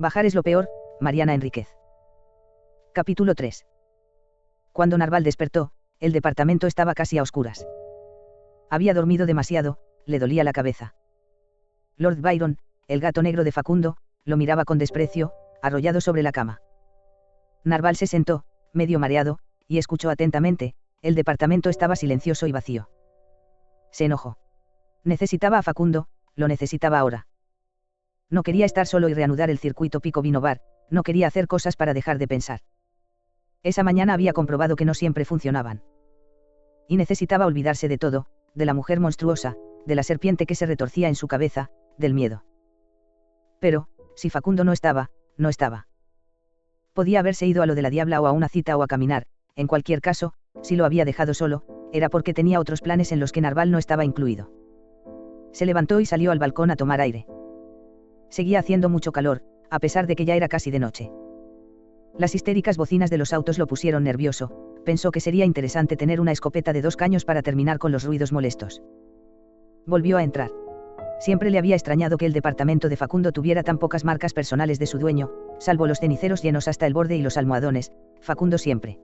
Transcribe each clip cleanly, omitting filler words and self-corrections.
Bajar es lo peor, Mariana Enríquez. Capítulo 3. Cuando Narval despertó, el departamento estaba casi a oscuras. Había dormido demasiado, le dolía la cabeza. Lord Byron, el gato negro de Facundo, lo miraba con desprecio, arrollado sobre la cama. Narval se sentó, medio mareado, y escuchó atentamente. El departamento estaba silencioso y vacío. Se enojó. Necesitaba a Facundo, lo necesitaba ahora. No quería estar solo y reanudar el circuito Pico Vino Bar, no quería hacer cosas para dejar de pensar. Esa mañana había comprobado que no siempre funcionaban. Y necesitaba olvidarse de todo, de la mujer monstruosa, de la serpiente que se retorcía en su cabeza, del miedo. Pero, si Facundo no estaba, no estaba. Podía haberse ido a lo de la diabla o a una cita o a caminar, en cualquier caso, si lo había dejado solo, era porque tenía otros planes en los que Narval no estaba incluido. Se levantó y salió al balcón a tomar aire. Seguía haciendo mucho calor, a pesar de que ya era casi de noche. Las histéricas bocinas de los autos lo pusieron nervioso, pensó que sería interesante tener una escopeta de 2 caños para terminar con los ruidos molestos. Volvió a entrar. Siempre le había extrañado que el departamento de Facundo tuviera tan pocas marcas personales de su dueño, salvo los ceniceros llenos hasta el borde y los almohadones. Facundo siempre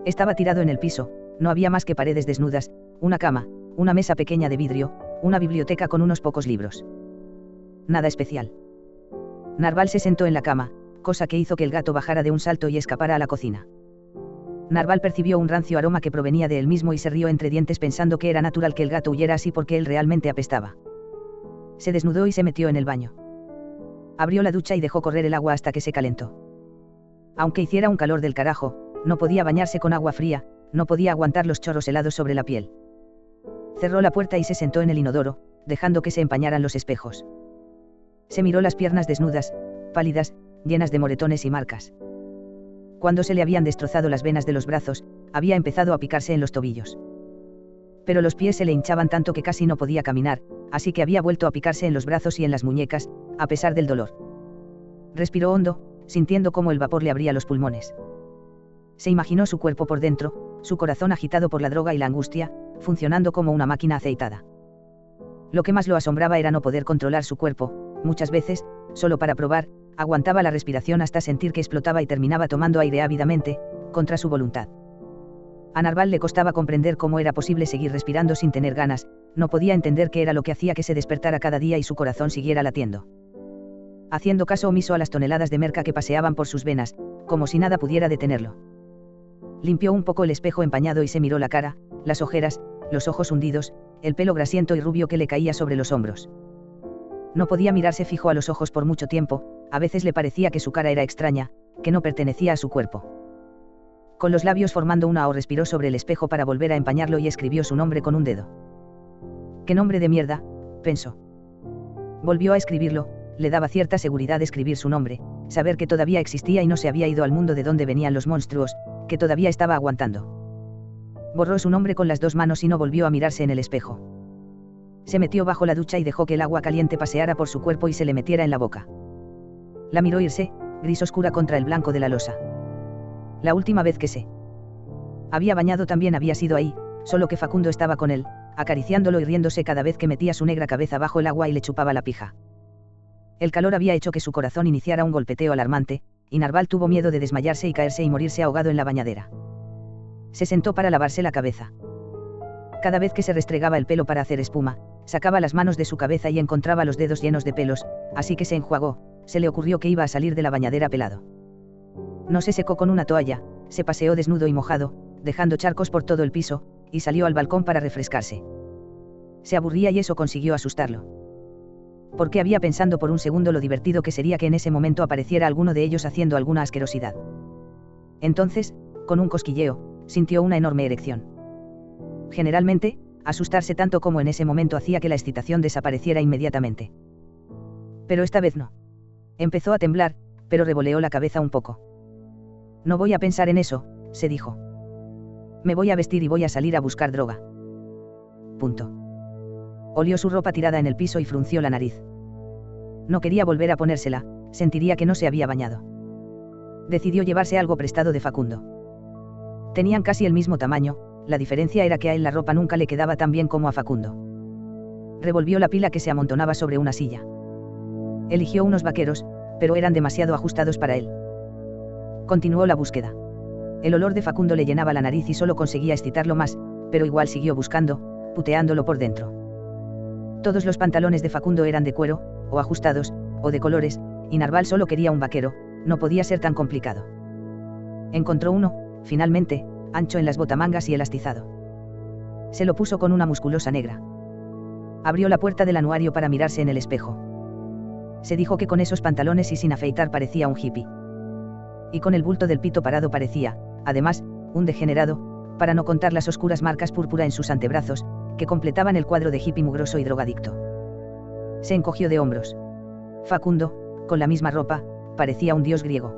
estaba tirado en el piso, no había más que paredes desnudas, una cama, una mesa pequeña de vidrio, una biblioteca con unos pocos libros. Nada especial. Narval se sentó en la cama, cosa que hizo que el gato bajara de un salto y escapara a la cocina. Narval percibió un rancio aroma que provenía de él mismo y se rió entre dientes pensando que era natural que el gato huyera así porque él realmente apestaba. Se desnudó y se metió en el baño. Abrió la ducha y dejó correr el agua hasta que se calentó. Aunque hiciera un calor del carajo, no podía bañarse con agua fría, no podía aguantar los chorros helados sobre la piel. Cerró la puerta y se sentó en el inodoro, dejando que se empañaran los espejos. Se miró las piernas desnudas, pálidas, llenas de moretones y marcas. Cuando se le habían destrozado las venas de los brazos, había empezado a picarse en los tobillos. Pero los pies se le hinchaban tanto que casi no podía caminar, así que había vuelto a picarse en los brazos y en las muñecas, a pesar del dolor. Respiró hondo, sintiendo cómo el vapor le abría los pulmones. Se imaginó su cuerpo por dentro, su corazón agitado por la droga y la angustia, funcionando como una máquina aceitada. Lo que más lo asombraba era no poder controlar su cuerpo. Muchas veces, solo para probar, aguantaba la respiración hasta sentir que explotaba y terminaba tomando aire ávidamente, contra su voluntad. A Narval le costaba comprender cómo era posible seguir respirando sin tener ganas, no podía entender qué era lo que hacía que se despertara cada día y su corazón siguiera latiendo. Haciendo caso omiso a las toneladas de merca que paseaban por sus venas, como si nada pudiera detenerlo. Limpió un poco el espejo empañado y se miró la cara, las ojeras, los ojos hundidos, el pelo grasiento y rubio que le caía sobre los hombros. No podía mirarse fijo a los ojos por mucho tiempo, a veces le parecía que su cara era extraña, que no pertenecía a su cuerpo. Con los labios formando una O respiró sobre el espejo para volver a empañarlo y escribió su nombre con un dedo. «¡Qué nombre de mierda!», pensó. Volvió a escribirlo, le daba cierta seguridad escribir su nombre, saber que todavía existía y no se había ido al mundo de donde venían los monstruos, que todavía estaba aguantando. Borró su nombre con las 2 manos y no volvió a mirarse en el espejo. Se metió bajo la ducha y dejó que el agua caliente paseara por su cuerpo y se le metiera en la boca. La miró irse, gris oscura contra el blanco de la losa. La última vez que se había bañado también había sido ahí, solo que Facundo estaba con él, acariciándolo y riéndose cada vez que metía su negra cabeza bajo el agua y le chupaba la pija. El calor había hecho que su corazón iniciara un golpeteo alarmante, y Narval tuvo miedo de desmayarse y caerse y morirse ahogado en la bañadera. Se sentó para lavarse la cabeza. Cada vez que se restregaba el pelo para hacer espuma, sacaba las manos de su cabeza y encontraba los dedos llenos de pelos, así que se enjuagó, se le ocurrió que iba a salir de la bañadera pelado. No se secó con una toalla, se paseó desnudo y mojado, dejando charcos por todo el piso, y salió al balcón para refrescarse. Se aburría y eso consiguió asustarlo. Porque había pensando por un segundo lo divertido que sería que en ese momento apareciera alguno de ellos haciendo alguna asquerosidad. Entonces, con un cosquilleo, sintió una enorme erección. Generalmente, asustarse tanto como en ese momento hacía que la excitación desapareciera inmediatamente. Pero esta vez no. Empezó a temblar, pero revoleó la cabeza un poco. «No voy a pensar en eso», se dijo. «Me voy a vestir y voy a salir a buscar droga». Punto. Olió su ropa tirada en el piso y frunció la nariz. No quería volver a ponérsela, sentiría que no se había bañado. Decidió llevarse algo prestado de Facundo. Tenían casi el mismo tamaño, la diferencia era que a él la ropa nunca le quedaba tan bien como a Facundo. Revolvió la pila que se amontonaba sobre una silla. Eligió unos vaqueros, pero eran demasiado ajustados para él. Continuó la búsqueda. El olor de Facundo le llenaba la nariz y solo conseguía excitarlo más, pero igual siguió buscando, puteándolo por dentro. Todos los pantalones de Facundo eran de cuero, o ajustados, o de colores, y Narval solo quería un vaquero, no podía ser tan complicado. Encontró uno, finalmente, ancho en las botamangas y elastizado. Se lo puso con una musculosa negra. Abrió la puerta del anuario para mirarse en el espejo. Se dijo que con esos pantalones y sin afeitar parecía un hippie. Y con el bulto del pito parado parecía, además, un degenerado, para no contar las oscuras marcas púrpura en sus antebrazos, que completaban el cuadro de hippie mugroso y drogadicto. Se encogió de hombros. Facundo, con la misma ropa, parecía un dios griego.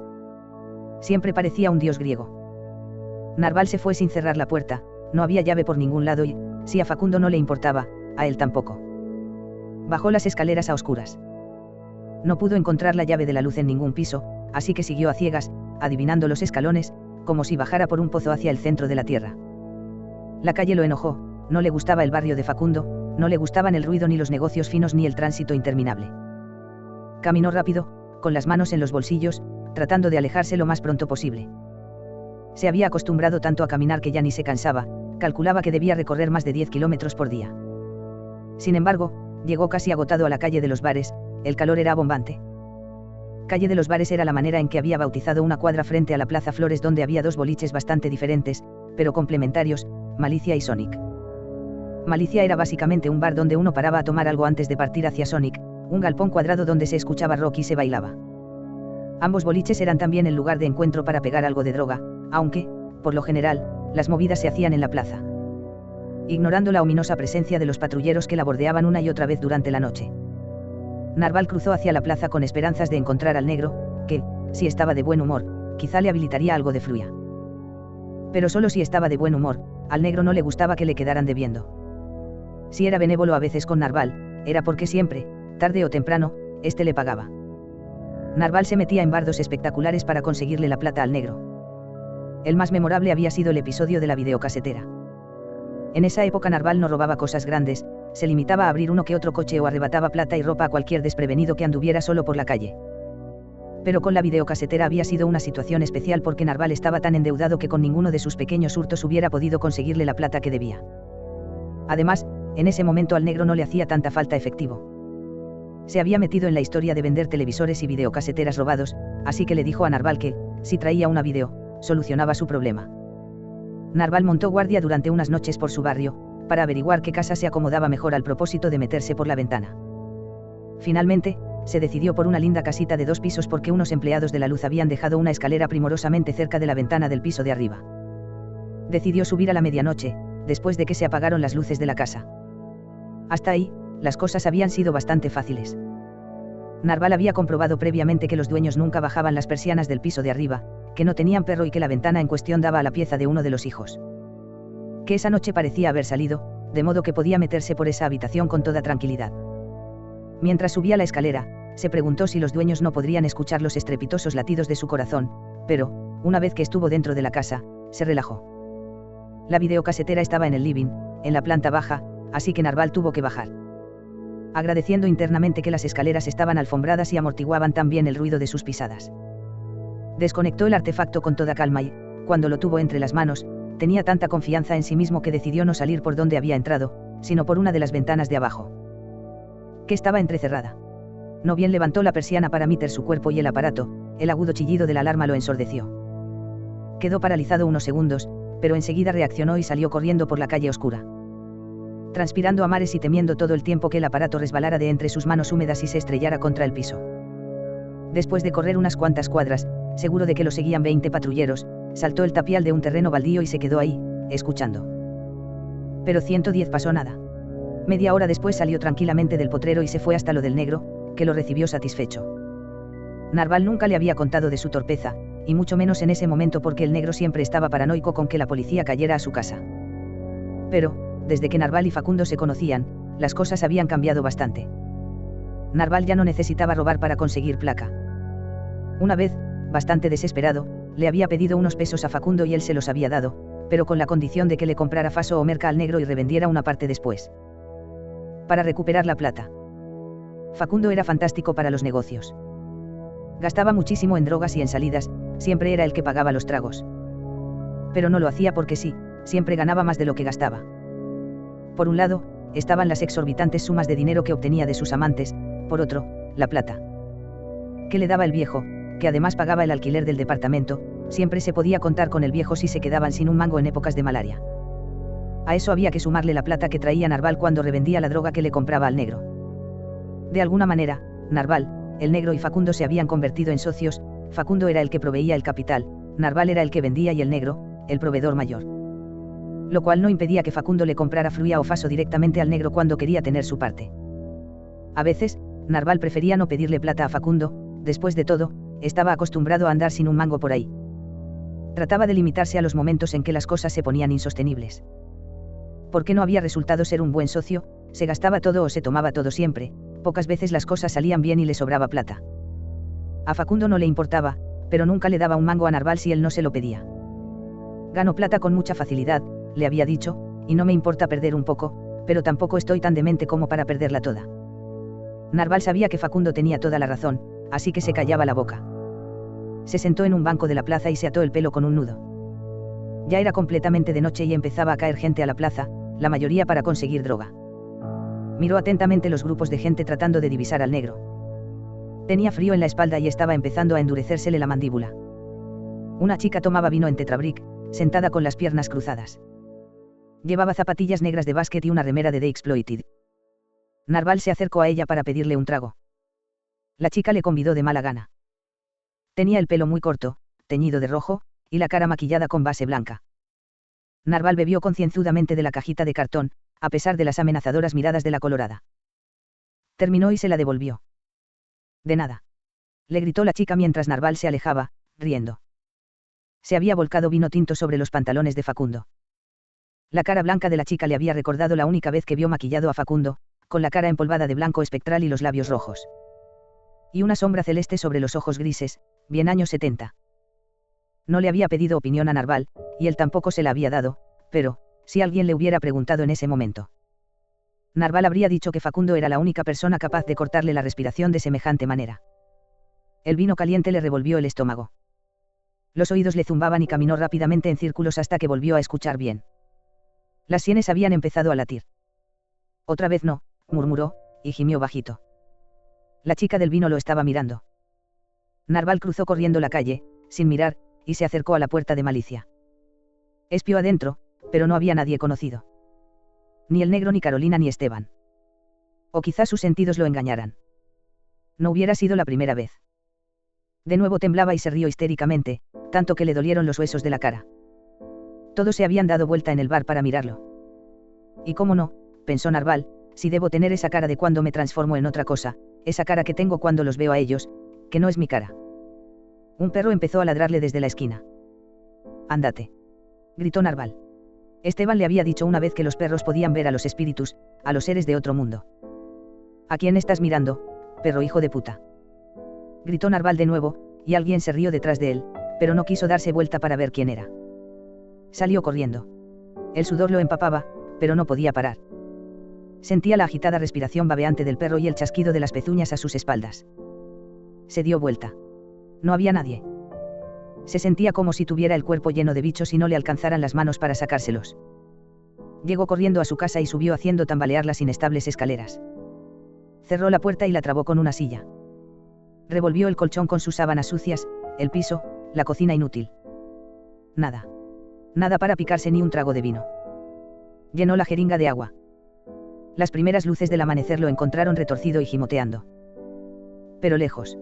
Siempre parecía un dios griego. Narval se fue sin cerrar la puerta, no había llave por ningún lado y, si a Facundo no le importaba, a él tampoco. Bajó las escaleras a oscuras. No pudo encontrar la llave de la luz en ningún piso, así que siguió a ciegas, adivinando los escalones, como si bajara por un pozo hacia el centro de la tierra. La calle lo enojó, no le gustaba el barrio de Facundo, no le gustaban el ruido ni los negocios finos ni el tránsito interminable. Caminó rápido, con las manos en los bolsillos, tratando de alejarse lo más pronto posible. Se había acostumbrado tanto a caminar que ya ni se cansaba, calculaba que debía recorrer más de 10 kilómetros por día. Sin embargo, llegó casi agotado a la calle de los bares, el calor era abombante. Calle de los Bares era la manera en que había bautizado una cuadra frente a la Plaza Flores donde había dos boliches bastante diferentes, pero complementarios, Malicia y Sonic. Malicia era básicamente un bar donde uno paraba a tomar algo antes de partir hacia Sonic, un galpón cuadrado donde se escuchaba rock y se bailaba. Ambos boliches eran también el lugar de encuentro para pegar algo de droga, aunque, por lo general, las movidas se hacían en la plaza. Ignorando la ominosa presencia de los patrulleros que la bordeaban una y otra vez durante la noche. Narval cruzó hacia la plaza con esperanzas de encontrar al negro, que, si estaba de buen humor, quizá le habilitaría algo de fruya. Pero solo si estaba de buen humor, al negro no le gustaba que le quedaran debiendo. Si era benévolo a veces con Narval, era porque siempre, tarde o temprano, éste le pagaba. Narval se metía en bardos espectaculares para conseguirle la plata al negro. El más memorable había sido el episodio de la videocasetera. En esa época Narval no robaba cosas grandes, se limitaba a abrir uno que otro coche o arrebataba plata y ropa a cualquier desprevenido que anduviera solo por la calle. Pero con la videocasetera había sido una situación especial porque Narval estaba tan endeudado que con ninguno de sus pequeños hurtos hubiera podido conseguirle la plata que debía. Además, en ese momento al negro no le hacía tanta falta efectivo. Se había metido en la historia de vender televisores y videocaseteras robados, así que le dijo a Narval que, si traía una video, solucionaba su problema. Narval montó guardia durante unas noches por su barrio, para averiguar qué casa se acomodaba mejor al propósito de meterse por la ventana. Finalmente, se decidió por una linda casita de 2 pisos porque unos empleados de la luz habían dejado una escalera primorosamente cerca de la ventana del piso de arriba. Decidió subir a la medianoche, después de que se apagaron las luces de la casa. Hasta ahí, las cosas habían sido bastante fáciles. Narval había comprobado previamente que los dueños nunca bajaban las persianas del piso de arriba, que no tenían perro y que la ventana en cuestión daba a la pieza de uno de los hijos. Que esa noche parecía haber salido, de modo que podía meterse por esa habitación con toda tranquilidad. Mientras subía la escalera, se preguntó si los dueños no podrían escuchar los estrepitosos latidos de su corazón, pero, una vez que estuvo dentro de la casa, se relajó. La videocasetera estaba en el living, en la planta baja, así que Narval tuvo que bajar. Agradeciendo internamente que las escaleras estaban alfombradas y amortiguaban tan bien el ruido de sus pisadas. Desconectó el artefacto con toda calma y, cuando lo tuvo entre las manos, tenía tanta confianza en sí mismo que decidió no salir por donde había entrado, sino por una de las ventanas de abajo, que estaba entrecerrada. No bien levantó la persiana para meter su cuerpo y el aparato, el agudo chillido de la alarma lo ensordeció. Quedó paralizado unos segundos, pero enseguida reaccionó y salió corriendo por la calle oscura. Transpirando a mares y temiendo todo el tiempo que el aparato resbalara de entre sus manos húmedas y se estrellara contra el piso. Después de correr unas cuantas cuadras, seguro de que lo seguían 20 patrulleros, saltó el tapial de un terreno baldío y se quedó ahí, escuchando. Pero 110 pasó nada. Media hora después salió tranquilamente del potrero y se fue hasta lo del negro, que lo recibió satisfecho. Narval nunca le había contado de su torpeza, y mucho menos en ese momento porque el negro siempre estaba paranoico con que la policía cayera a su casa. Pero, desde que Narval y Facundo se conocían, las cosas habían cambiado bastante. Narval ya no necesitaba robar para conseguir placa. Una vez, bastante desesperado, le había pedido unos pesos a Facundo y él se los había dado, pero con la condición de que le comprara faso o merca al negro y revendiera una parte después. Para recuperar la plata. Facundo era fantástico para los negocios. Gastaba muchísimo en drogas y en salidas, siempre era el que pagaba los tragos. Pero no lo hacía porque sí, siempre ganaba más de lo que gastaba. Por un lado, estaban las exorbitantes sumas de dinero que obtenía de sus amantes, por otro, la plata que le daba el viejo, que además pagaba el alquiler del departamento. Siempre se podía contar con el viejo si se quedaban sin un mango en épocas de malaria. A eso había que sumarle la plata que traía Narval cuando revendía la droga que le compraba al negro. De alguna manera, Narval, el negro y Facundo se habían convertido en socios. Facundo era el que proveía el capital, Narval era el que vendía y el negro, el proveedor mayor. Lo cual no impedía que Facundo le comprara fruia o faso directamente al negro cuando quería tener su parte. A veces, Narval prefería no pedirle plata a Facundo. Después de todo, estaba acostumbrado a andar sin un mango por ahí. Trataba de limitarse a los momentos en que las cosas se ponían insostenibles. Porque no había resultado ser un buen socio, se gastaba todo o se tomaba todo siempre, pocas veces las cosas salían bien y le sobraba plata. A Facundo no le importaba, pero nunca le daba un mango a Narval si él no se lo pedía. Gano plata con mucha facilidad, le había dicho, y no me importa perder un poco, pero tampoco estoy tan demente como para perderla toda. Narval sabía que Facundo tenía toda la razón, así que se callaba la boca. Se sentó en un banco de la plaza y se ató el pelo con un nudo. Ya era completamente de noche y empezaba a caer gente a la plaza, la mayoría para conseguir droga. Miró atentamente los grupos de gente tratando de divisar al negro. Tenía frío en la espalda y estaba empezando a endurecérsele la mandíbula. Una chica tomaba vino en tetrabric, sentada con las piernas cruzadas. Llevaba zapatillas negras de básquet y una remera de The Exploited. Narval se acercó a ella para pedirle un trago. La chica le convidó de mala gana. Tenía el pelo muy corto, teñido de rojo, y la cara maquillada con base blanca. Narval bebió concienzudamente de la cajita de cartón, a pesar de las amenazadoras miradas de la colorada. Terminó y se la devolvió. De nada. Le gritó la chica mientras Narval se alejaba, riendo. Se había volcado vino tinto sobre los pantalones de Facundo. La cara blanca de la chica le había recordado la única vez que vio maquillado a Facundo, con la cara empolvada de blanco espectral y los labios rojos. Y una sombra celeste sobre los ojos grises, bien años 70. No le había pedido opinión a Narval, y él tampoco se la había dado, pero, si alguien le hubiera preguntado en ese momento, Narval habría dicho que Facundo era la única persona capaz de cortarle la respiración de semejante manera. El vino caliente le revolvió el estómago. Los oídos le zumbaban y caminó rápidamente en círculos hasta que volvió a escuchar bien. Las sienes habían empezado a latir. Otra vez no, murmuró, y gimió bajito. La chica del vino lo estaba mirando. Narval cruzó corriendo la calle, sin mirar, y se acercó a la puerta de Malicia. Espió adentro, pero no había nadie conocido. Ni el negro ni Carolina ni Esteban. O quizás sus sentidos lo engañaran. No hubiera sido la primera vez. De nuevo temblaba y se rió histéricamente, tanto que le dolieron los huesos de la cara. Todos se habían dado vuelta en el bar para mirarlo. Y cómo no, pensó Narval, si debo tener esa cara de cuando me transformo en otra cosa, esa cara que tengo cuando los veo a ellos, que no es mi cara. Un perro empezó a ladrarle desde la esquina. «Ándate», gritó Narval. Esteban le había dicho una vez que los perros podían ver a los espíritus, a los seres de otro mundo. «¿A quién estás mirando, perro hijo de puta?», gritó Narval de nuevo, y alguien se rió detrás de él, pero no quiso darse vuelta para ver quién era. Salió corriendo. El sudor lo empapaba, pero no podía parar. Sentía la agitada respiración babeante del perro y el chasquido de las pezuñas a sus espaldas. Se dio vuelta. No había nadie. Se sentía como si tuviera el cuerpo lleno de bichos y no le alcanzaran las manos para sacárselos. Llegó corriendo a su casa y subió haciendo tambalear las inestables escaleras. Cerró la puerta y la trabó con una silla. Revolvió el colchón con sus sábanas sucias, el piso, la cocina inútil. Nada. Nada para picarse ni un trago de vino. Llenó la jeringa de agua. Las primeras luces del amanecer lo encontraron retorcido y gimoteando. Pero lejos.